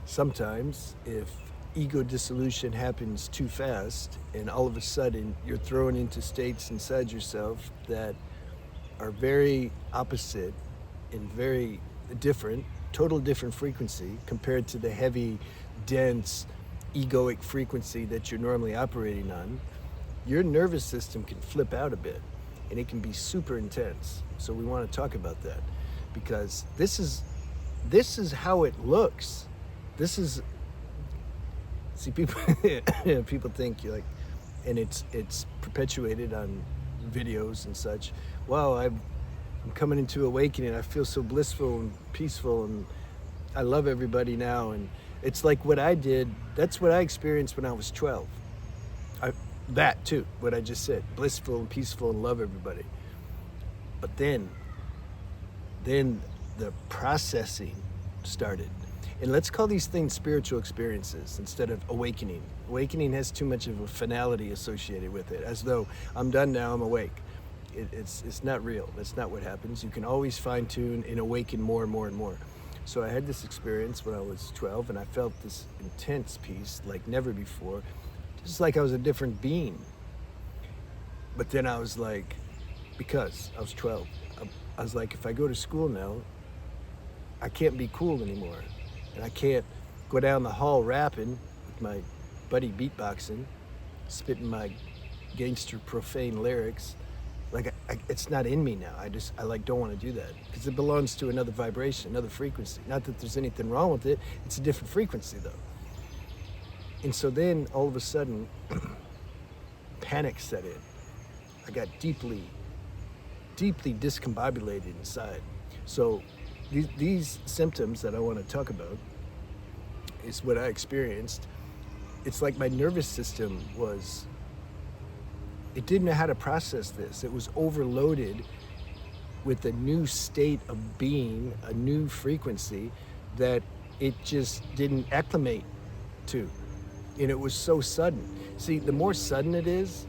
sometimes if ego dissolution happens too fast and all of a sudden you're thrown into states inside yourself that are very opposite and very different, total different frequency compared to the heavy, dense, egoic frequency that you're normally operating on, your nervous system can flip out a bit and it can be super intense. So we want to talk about that because this is how it looks. This is, see, people people think you're like, and it's perpetuated on videos and such. Wow, I'm coming into awakening. I feel so blissful and peaceful, and I love everybody now. And it's like what I did. That's what I experienced when I was 12. That too, what I just said, blissful and peaceful and love everybody. But then the processing started. And let's call these things spiritual experiences instead of awakening. Awakening has too much of a finality associated with it, as though I'm done now, I'm awake. It's not real. That's not what happens. You can always fine tune and awaken more and more and more. So I had this experience when I was 12 and I felt this intense peace like never before. Just like I was a different being. But then I was like, because I was 12, I was like, if I go to school now, I can't be cool anymore. And I can't go down the hall rapping with my buddy beatboxing, spitting my gangster profane lyrics. Like, it's not in me now. I like don't want to do that because it belongs to another vibration, another frequency. Not that there's anything wrong with it. It's a different frequency though. And so then all of a sudden, panic set in. I got deeply, deeply discombobulated inside. So these symptoms that I want to talk about is what I experienced. It's like my nervous system it didn't know how to process this. It was overloaded with a new state of being, a new frequency that it just didn't acclimate to. And it was so sudden. See, the more sudden it is,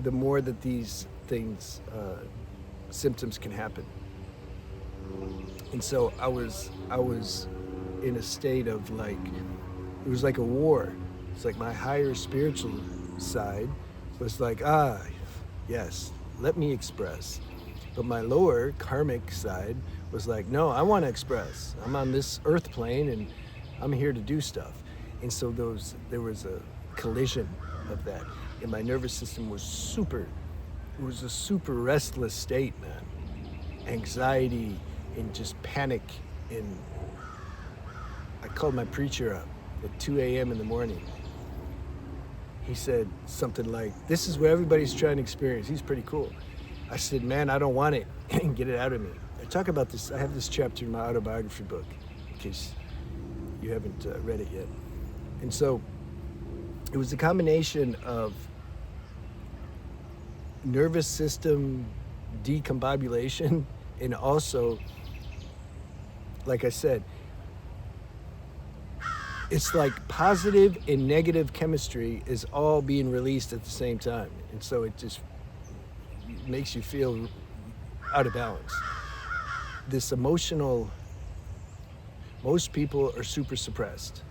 the more that these things, symptoms can happen. And so I was in a state of like, it was like a war. It's like my higher spiritual side was like, yes, let me express. But my lower karmic side was like, no, I want to express. I'm on this earth plane and I'm here to do stuff. And so there was a collision of that. And my nervous system was a super restless state, man. Anxiety and just panic. And I called my preacher up at 2 a.m. in the morning. He said something like, this is what everybody's trying to experience. He's pretty cool. I said, man, I don't want it. Get it out of me. I talk about this. I have this chapter in my autobiography book, in case you haven't read it yet. And so it was a combination of nervous system decombobulation and also, like I said, it's like positive and negative chemistry is all being released at the same time. And so it just makes you feel out of balance. This emotional, most people are super suppressed,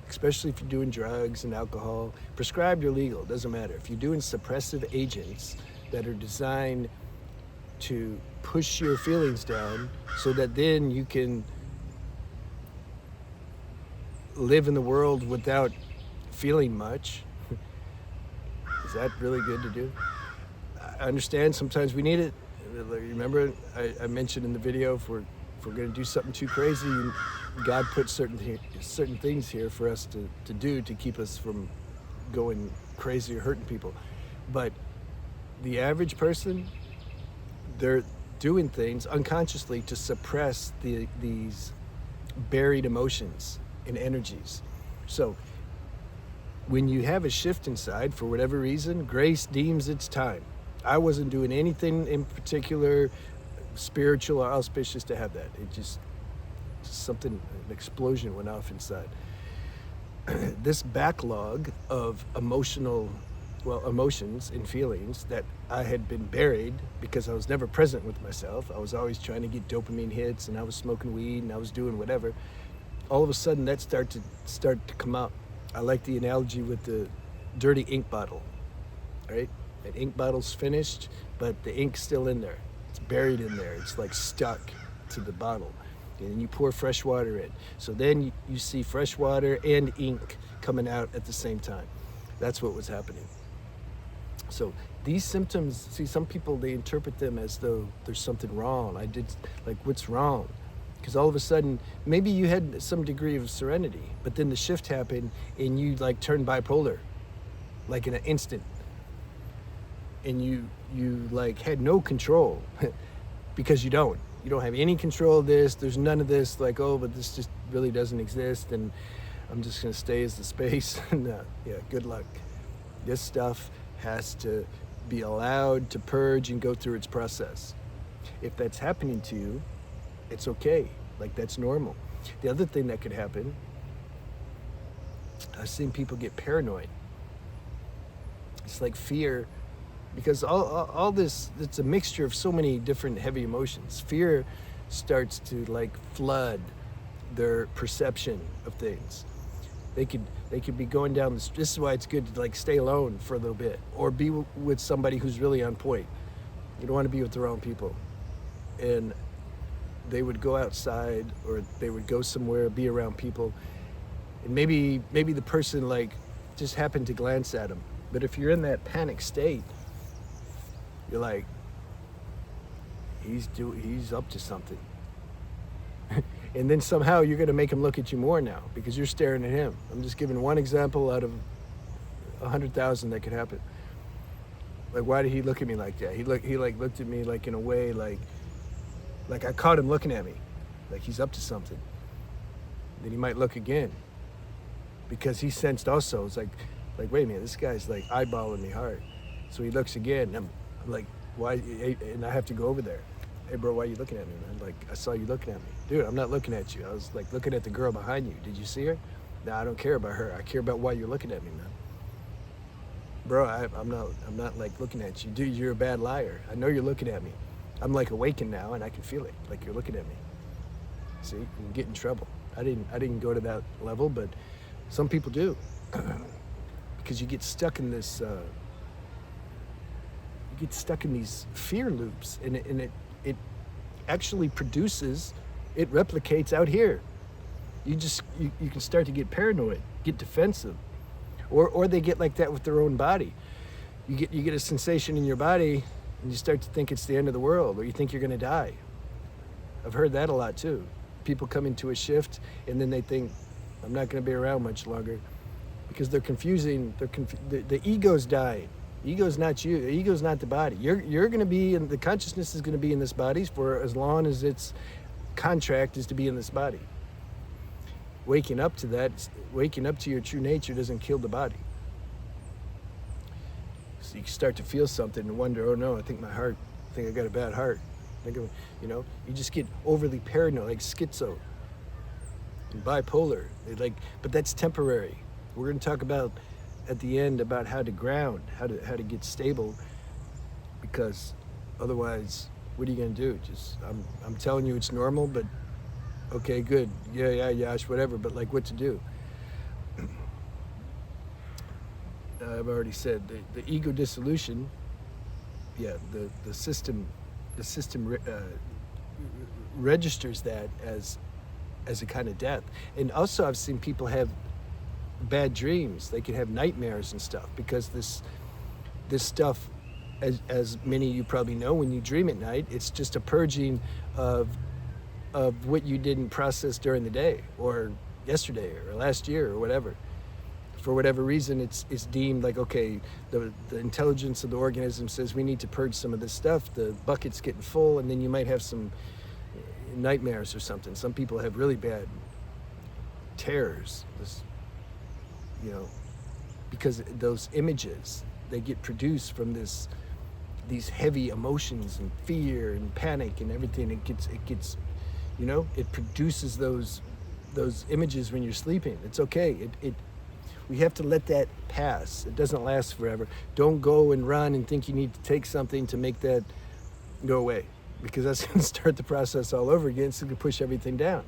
especially if you're doing drugs and alcohol. Prescribed or legal, doesn't matter. If you're doing suppressive agents that are designed to push your feelings down so that then you can live in the world without feeling much. Is that really good to do? I understand sometimes we need it. Remember, I mentioned in the video, if we're going to do something too crazy, God put certain things here for us to do to keep us from going crazy or hurting people. But the average person, they're doing things unconsciously to suppress these buried emotions and energies. So when you have a shift inside, for whatever reason, grace deems it's time. I wasn't doing anything in particular spiritual or auspicious to have that. It just something, an explosion went off inside. This backlog of emotions and feelings that I had been buried because I was never present with myself. I was always trying to get dopamine hits and I was smoking weed and I was doing whatever. all of a sudden that start to come out. I like the analogy with the dirty ink bottle, right? That ink bottle's finished, but the ink's still in there. It's buried in there. It's like stuck to the bottle. And you pour fresh water in. So then you see fresh water and ink coming out at the same time. That's what was happening. So these symptoms, see, some people, they interpret them as though there's something wrong. What's wrong? Because all of a sudden, maybe you had some degree of serenity, but then the shift happened and you like turned bipolar, like in an instant. And you like had no control because you don't have any control of this. There's none of this like, oh, but this just really doesn't exist and I'm just gonna stay as the space. No, yeah, good luck. This stuff has to be allowed to purge and go through its process. If that's happening to you, it's okay, like that's normal. The other thing that could happen, I've seen people get paranoid. It's like fear, because all this, it's a mixture of so many different heavy emotions. Fear starts to like flood their perception of things. They could be going down this is why it's good to like stay alone for a little bit or be with somebody who's really on point. You don't want to be with the wrong people. And they would go outside or they would go somewhere, be around people, and maybe the person like just happened to glance at them. But if you're in that panic state, you're like, he's up to something. And then somehow you're going to make him look at you more now because you're staring at him. I'm just giving one example out of 100,000 that could happen. Like, why did he look at me like that? He looked at me like in a way like I caught him looking at me, like he's up to something. Then he might look again because he sensed also. It's like wait a minute, this guy's like eyeballing me hard. So he looks again. And I'm like, why? And I have to go over there. Hey bro, why are you looking at me, man? Like, I saw you looking at me. Dude, I'm not looking at you. I was like looking at the girl behind you. Did you see her? No, I don't care about her. I care about why you're looking at me, man. Bro, I'm not like looking at you. Dude, you're a bad liar. I know you're looking at me. I'm like awakened now and I can feel it. Like you're looking at me. See, you can get in trouble. I didn't go to that level, but some people do. Because you get stuck in this you get stuck in these fear loops, and it actually produces, it replicates out here. You can start to get paranoid, get defensive, or they get like that with their own body. You get a sensation in your body and you start to think it's the end of the world, or you think you're going to die. I've heard that a lot too. People come into a shift and then they think, I'm not going to be around much longer, because they're confusing. The ego's dying. Ego's not you. The ego's not the body. You're going to be in the consciousness is going to be in this body for as long as its contract is to be in this body. Waking up to that, waking up to your true nature doesn't kill the body. So you start to feel something and wonder, oh no, I think I got a bad heart. You just get overly paranoid, like schizo and bipolar. But that's temporary. We're going to talk about at the end about how to ground, how to get stable, because otherwise, what are you going to do? I'm telling you it's normal, but okay, good. Yeah, Yash, whatever, but like what to do? I've already said the ego dissolution, the system registers that as a kind of death. And also I've seen people have bad dreams. They can have nightmares and stuff, because this stuff, as many of you probably know, when you dream at night, it's just a purging of what you didn't process during the day or yesterday or last year or whatever. For whatever reason, it's deemed like, okay, the intelligence of the organism says we need to purge some of this stuff. The bucket's getting full, and then you might have some nightmares or something. Some people have really bad terrors, because those images, they get produced from these heavy emotions and fear and panic and everything. It gets, it produces those images when you're sleeping. It's okay. We have to let that pass. It doesn't last forever. Don't go and run and think you need to take something to make that go away, because that's going to start the process all over again. It's going to push everything down.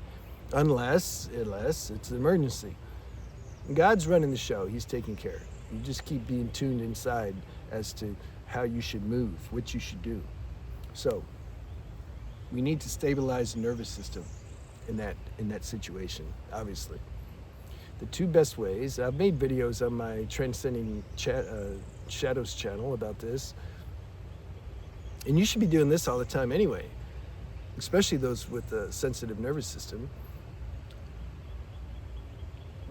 unless it's an emergency. God's running the show. He's taking care. You just keep being tuned inside as to how you should move, what you should do. So we need to stabilize the nervous system in that situation, obviously. The two best ways, I've made videos on my Transcending Shadows channel about this, and you should be doing this all the time anyway, especially those with a sensitive nervous system.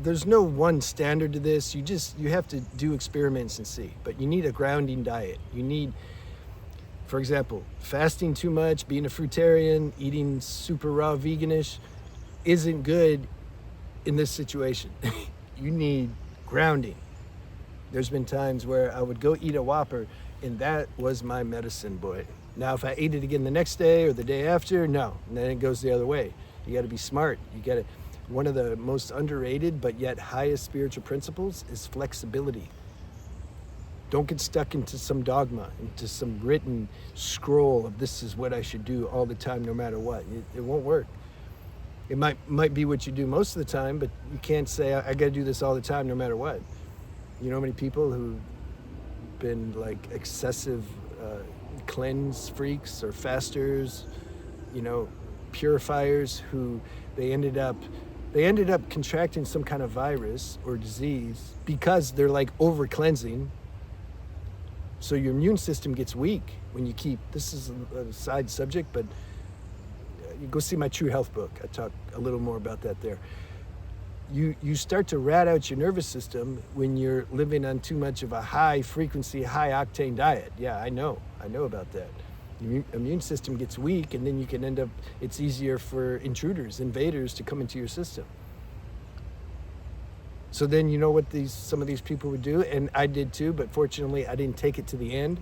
There's no one standard to this. You have to do experiments and see. But you need a grounding diet. You need, for example, fasting too much, being a fruitarian, eating super raw veganish isn't good in this situation. You need grounding. There's been times where I would go eat a Whopper and that was my medicine, boy. Now, if I ate it again the next day or the day after, no. And then it goes the other way. You got to be smart. One of the most underrated but yet highest spiritual principles is flexibility. Don't get stuck into some dogma, into some written scroll of this is what I should do all the time, no matter what. It won't work. It might be what you do most of the time, but you can't say, I got to do this all the time, no matter what. You know how many people who've been like excessive cleanse freaks or fasters, purifiers, who they ended up contracting some kind of virus or disease because they're like over cleansing. So your immune system gets weak when you keep, this is a side subject, but you go see my True Health book. I talk a little more about that there. You start to rat out your nervous system when you're living on too much of a high frequency, high octane diet. Yeah, I know about that. Your immune system gets weak, and then you can end up, it's easier for intruders, invaders to come into your system. So then you know what some of these people would do, and I did too, but fortunately I didn't take it to the end.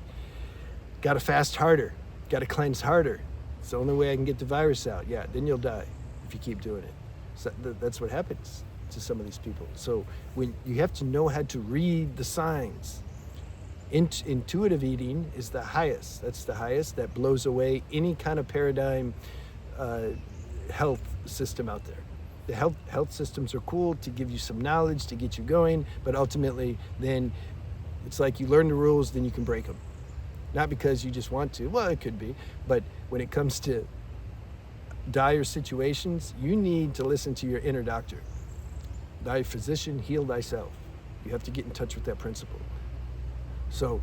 Got to fast harder, got to cleanse harder. It's the only way I can get the virus out. Yeah, then you'll die if you keep doing it. So that's what happens to some of these people. So when you have to know how to read the signs. Intuitive eating is the highest. That's the highest. That blows away any kind of paradigm health system out there. The health systems are cool to give you some knowledge, to get you going, but ultimately then it's like you learn the rules, then you can break them. Not because you just want to, well, it could be, but when it comes to dire situations, you need to listen to your inner doctor. Thy physician, heal thyself. You have to get in touch with that principle. So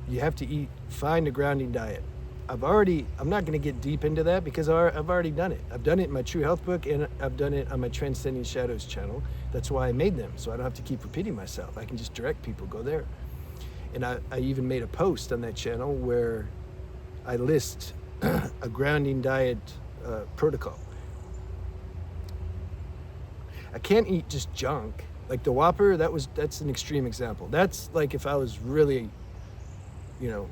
you have to find a grounding diet. I'm not going to get deep into that because I've already done it. I've done it in my True Health book, and I've done it on my Transcending Shadows channel. That's why I made them, so I don't have to keep repeating myself. I can just direct people, go there. And I even made a post on that channel where I list a grounding diet protocol. I can't eat just junk. Like the Whopper, that's an extreme example. That's like if I was really,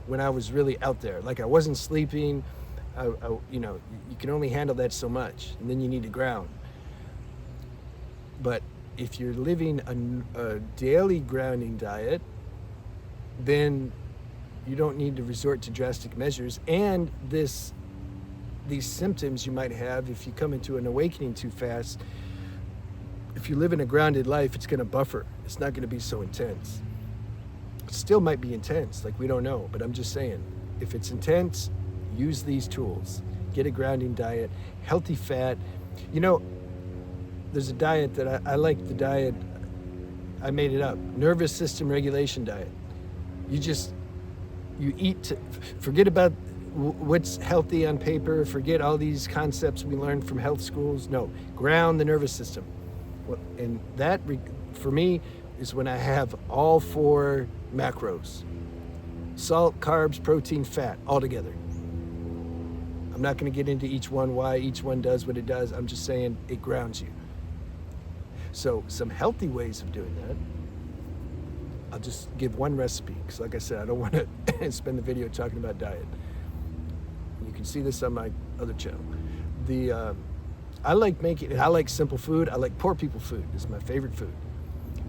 when I was really out there, like I wasn't sleeping, you can only handle that so much, and then you need to ground. But if you're living a daily grounding diet, then you don't need to resort to drastic measures. And these symptoms you might have if you come into an awakening too fast, if you live in a grounded life, it's going to buffer. It's not going to be so intense. It still might be intense, like we don't know, but I'm just saying, if it's intense, use these tools. Get a grounding diet, healthy fat. There's a diet that I like, the diet, I made it up, nervous system regulation diet. You eat, forget about what's healthy on paper, forget all these concepts we learned from health schools. No, ground the nervous system. And that, for me, is when I have all 4 macros: salt, carbs, protein, fat, all together. I'm not going to get into each one, why each one does what it does. I'm just saying it grounds you. So some healthy ways of doing that. I'll just give one recipe, because like I said, I don't want to spend the video talking about diet. You can see this on my other channel. I like simple food. I like poor people food. It's my favorite food.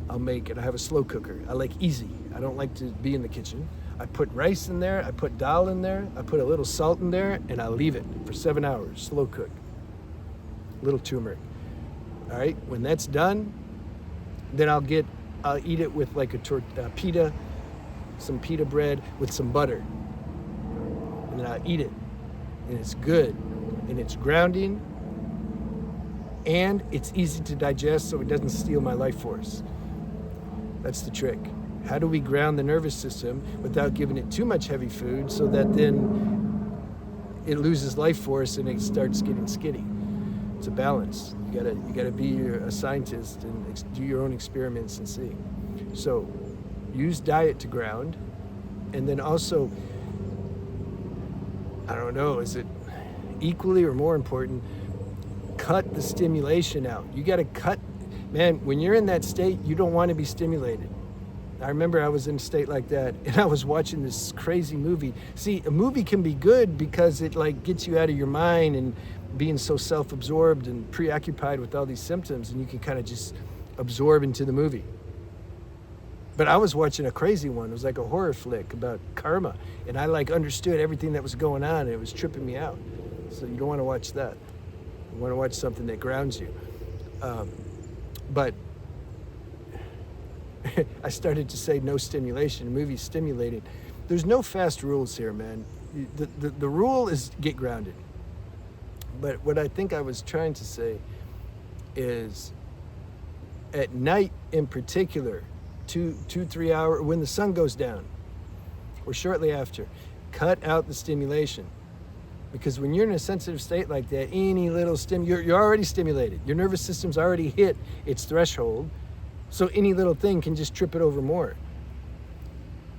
I'll make it. I have a slow cooker. I like easy. I don't like to be in the kitchen. I put rice in there. I put dal in there. I put a little salt in there, and I leave it for 7 hours, slow cook. little turmeric. All right, when that's done, then I'll eat it with like a pita, some pita bread with some butter. And then I'll eat it. And it's good. And it's grounding. And it's easy to digest so it doesn't steal my life force. That's the trick. How do we ground the nervous system without giving it too much heavy food so that then it loses life force and it starts getting skitty? It's a balance. You gotta be a scientist and do your own experiments and see. So use diet to ground, and then also, I don't know, is it equally or more important, cut the stimulation out. You gotta cut, man, when you're in that state, you don't want to be stimulated. I remember I was in a state like that and I was watching this crazy movie. See, a movie can be good because it like gets you out of your mind and being so self-absorbed and preoccupied with all these symptoms, and you can kind of just absorb into the movie. But I was watching a crazy one. It was like a horror flick about karma, and I like understood everything that was going on, and it was tripping me out. So you don't want to watch that. You want to watch something that grounds you. But I started to say no stimulation. Movie stimulated. There's no fast rules here, man. The rule is get grounded. But what I think I was trying to say is, at night in particular, 2-3 hours, when the sun goes down, or shortly after, cut out the stimulation. Because when you're in a sensitive state like that, any little you're already stimulated. Your nervous system's already hit its threshold, so any little thing can just trip it over more.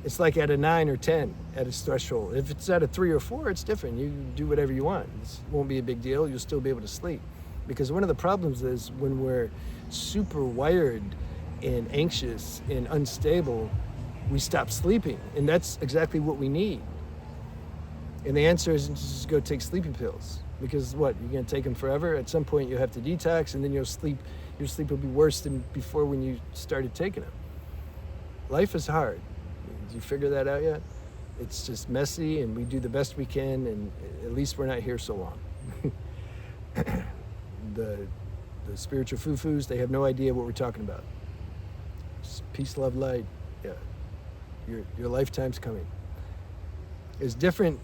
It's like at a 9 or 10 at its threshold. If it's at a 3 or 4, it's different. You do whatever you want. It won't be a big deal. You'll still be able to sleep. Because one of the problems is when we're super wired and anxious and unstable, we stop sleeping. And that's exactly what we need. And the answer isn't just go take sleeping pills. Because what, you're gonna take them forever? At some point you have to detox, and then your sleep will be worse than before when you started taking them. Life is hard. Did you figure that out yet? It's just messy, and we do the best we can, and at least we're not here so long. The spiritual foo-foos, they have no idea what we're talking about. Just peace, love, light. Yeah, your lifetime's coming. It's different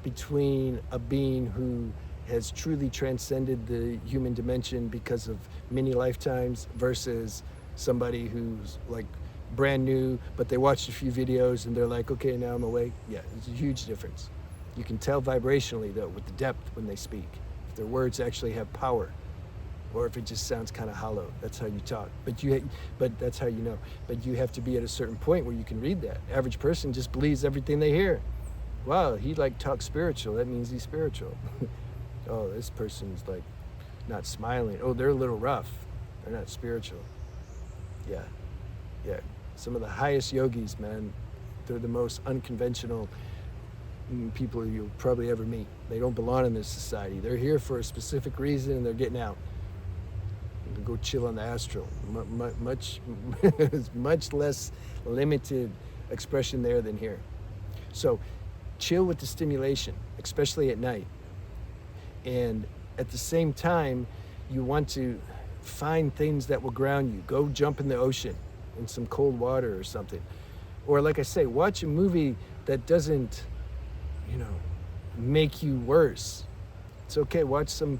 between a being who has truly transcended the human dimension because of many lifetimes versus somebody who's like brand new, but they watched a few videos and they're like, okay, now I'm awake. Yeah, it's a huge difference. You can tell vibrationally though with the depth when they speak, if their words actually have power, or if it just sounds kind of hollow. That's how you talk. But that's how you know. But you have to be at a certain point where you can read that. Average person just believes everything they hear. Wow, he like talks spiritual. That means he's spiritual. Oh, this person's like not smiling. Oh, they're a little rough. They're not spiritual. Yeah. Some of the highest yogis, man, they're the most unconventional people you'll probably ever meet. They don't belong in this society. They're here for a specific reason, and they're getting out. They go chill on the astral. Much less limited expression there than here. So chill with the stimulation, especially at night. And at the same time, you want to find things that will ground you. Go jump in the ocean in some cold water or something. Or like I say, watch a movie that doesn't, make you worse. It's okay, watch some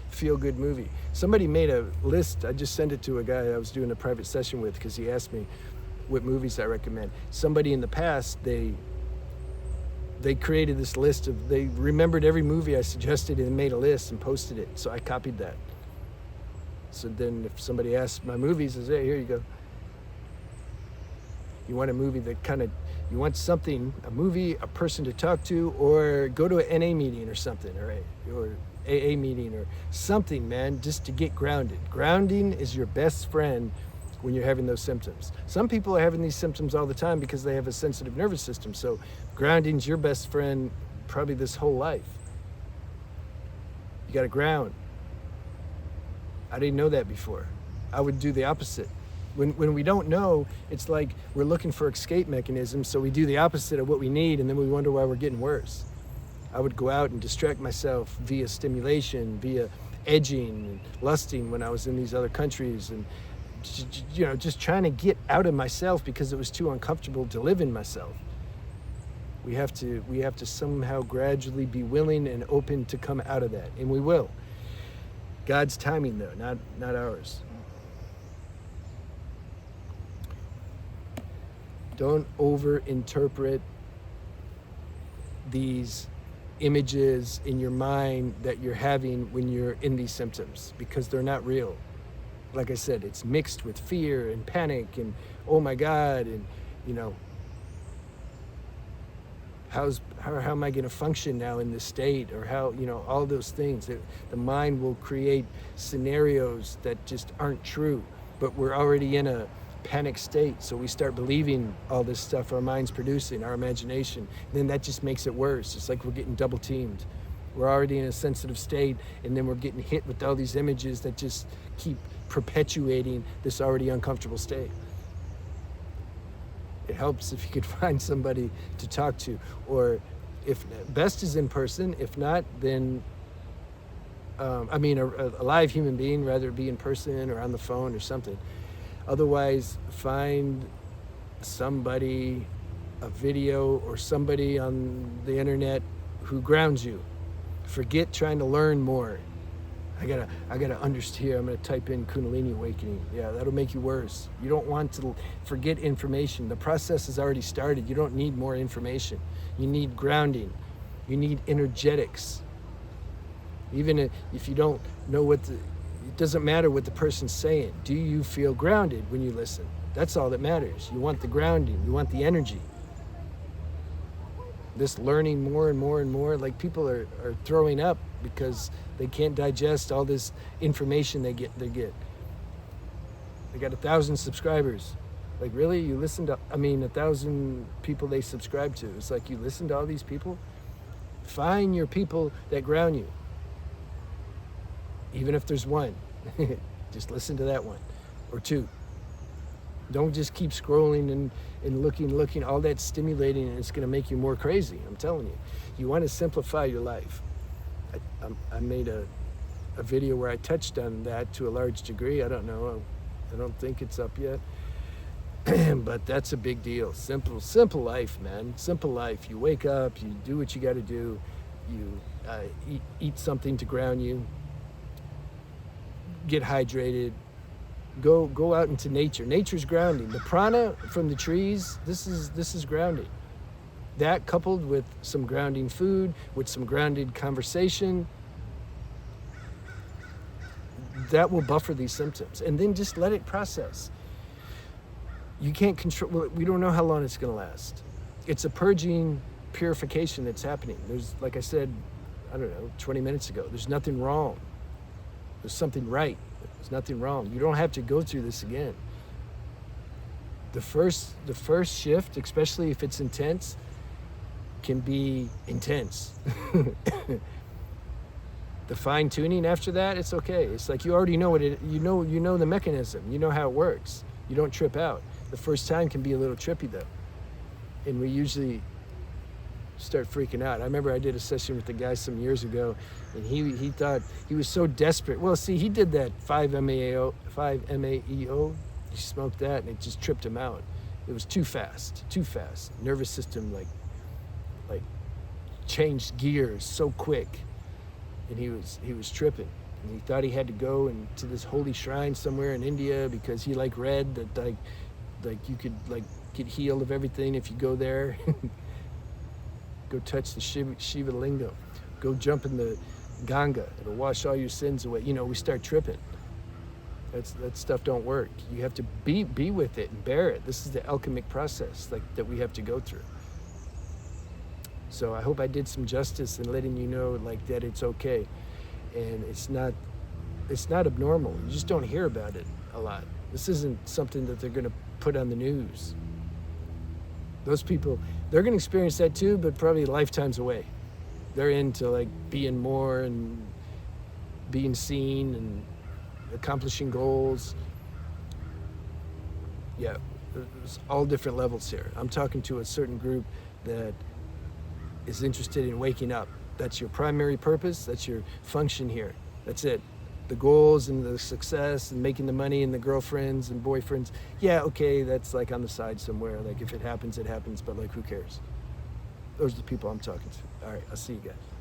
feel-good movie. Somebody made a list. I just sent it to a guy I was doing a private session with because he asked me what movies I recommend. Somebody in the past, they created this list they remembered every movie I suggested and made a list and posted it. So I copied that. So then if somebody asks my movies, I say, hey, here you go. You want a movie that you want something, a movie, a person to talk to, or go to an NA meeting or something, or AA meeting or something, man, just to get grounded. Grounding is your best friend when you're having those symptoms. Some people are having these symptoms all the time because they have a sensitive nervous system. So grounding's your best friend probably this whole life. You got to ground. I didn't know that before. I would do the opposite. When we don't know, it's like we're looking for escape mechanisms, so we do the opposite of what we need, and then we wonder why we're getting worse. I would go out and distract myself via stimulation, via edging and lusting when I was in these other countries, and just trying to get out of myself because it was too uncomfortable to live in myself. We have to somehow gradually be willing and open to come out of that, and we will. God's timing though, not ours. Don't over-interpret these images in your mind that you're having when you're in these symptoms, because they're not real. Like I said, it's mixed with fear and panic and oh my God, and how am I going to function now in this state, or how, all those things. The mind will create scenarios that just aren't true, but we're already in a panic state, so we start believing all this stuff our mind's producing, our imagination, and then that just makes it worse. It's like we're getting double teamed. We're already in a sensitive state, and then we're getting hit with all these images that just keep perpetuating this already uncomfortable state. It helps if you could find somebody to talk to, or if best is in person. If not, then a live human being, rather it be in person or on the phone or something. Otherwise, find somebody, a video or somebody on the internet who grounds you. Forget trying to learn more. I gotta understand. I'm gonna type in Kundalini awakening. Yeah, that'll make you worse. You don't want to forget information. The process has already started. You don't need more information. You need grounding. You need energetics. Even if you don't know it doesn't matter what the person's saying. Do you feel grounded when you listen? That's all that matters. You want the grounding. You want the energy. This learning more and more and more, like people are throwing up because they can't digest all this information they get. They got 1,000 subscribers. Like, really? You listen to, 1,000 people they subscribe to. It's like, you listen to all these people? Find your people that ground you. Even if there's one, just listen to that one or two. Don't just keep scrolling and looking. All that stimulating, and it's going to make you more crazy. I'm telling you. You want to simplify your life. I made a video where I touched on that to a large degree. I don't know. I don't think it's up yet. But that's a big deal. Simple life, man. Simple life. You wake up, you do what you got to do. You eat something to ground you. Get hydrated. Go out into nature. Nature's grounding. The prana from the trees, this is grounding. That coupled with some grounding food, with some grounded conversation, that will buffer these symptoms. And then just let it process. You can't control, we don't know how long it's going to last. It's a purging, purification that's happening. There's, like I said, 20 minutes ago, there's nothing wrong. There's something right. There's nothing wrong. You don't have to go through this again. The first shift, especially if it's intense, can be intense. The fine tuning after that, it's okay. It's like you already know what you know the mechanism. You know how it works. You don't trip out. The first time can be a little trippy though. And we usually start freaking out. I remember I did a session with the guy some years ago, and he thought he was so desperate. Well, see, he did that 5-MeO. He smoked that, and it just tripped him out. It was too fast. Nervous system like changed gears so quick, and he was tripping. And he thought he had to go into this holy shrine somewhere in India because he read that like you could get healed of everything if you go there. Go touch the Shiva Lingam. Go jump in the Ganga. It'll wash all your sins away. We start tripping. That stuff don't work. You have to be with it and bear it. This is the alchemic process that we have to go through. So I hope I did some justice in letting you know that it's okay. And it's not abnormal. You just don't hear about it a lot. This isn't something that they're going to put on the news. Those people, they're going to experience that too, but probably lifetimes away. They're into being more and being seen and accomplishing goals. Yeah, there's all different levels here. I'm talking to a certain group that is interested in waking up. That's your primary purpose. That's your function here. That's it. the goals and the success and making the money and the girlfriends and boyfriends, yeah, okay, that's like on the side somewhere. Like if it happens, it happens, but like who cares? Those are the people I'm talking to. All right, I'll see you guys.